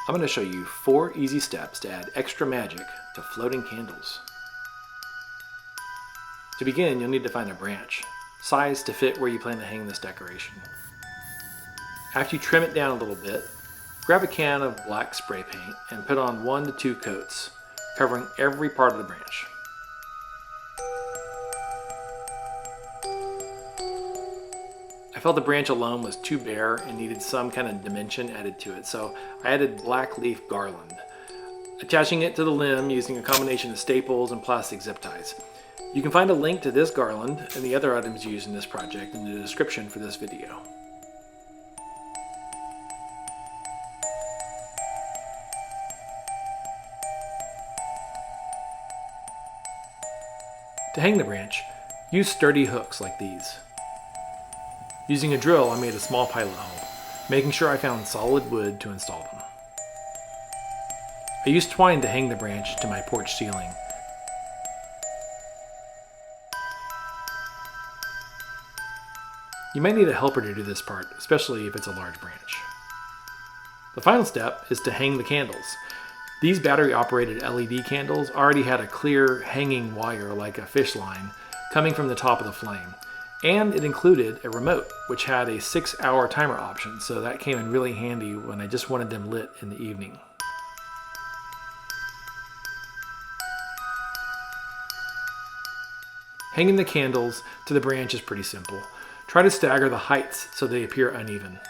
I'm going to show you 4 easy steps to add extra magic to floating candles. To begin, you'll need to find a branch, sized to fit where you plan to hang this decoration. After you trim it down a little bit, grab a can of black spray paint and put on 1 to 2 coats, covering every part of the branch. I felt the branch alone was too bare and needed some kind of dimension added to it, so I added black leaf garland, attaching it to the limb using a combination of staples and plastic zip ties. You can find a link to this garland and the other items used in this project in the description for this video. To hang the branch, use sturdy hooks like these. Using a drill, I made a small pilot hole, making sure I found solid wood to install them. I used twine to hang the branch to my porch ceiling. You might need a helper to do this part, especially if it's a large branch. The final step is to hang the candles. These battery-operated LED candles already had a clear hanging wire like a fish line coming from the top of the flame. And it included a remote, which had a 6-hour timer option, so that came in really handy when I just wanted them lit in the evening. Hanging the candles to the branch is pretty simple. Try to stagger the heights so they appear uneven.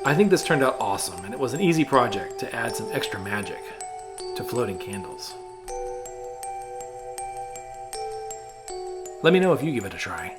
I think this turned out awesome, and it was an easy project to add some extra magic to floating candles. Let me know if you give it a try.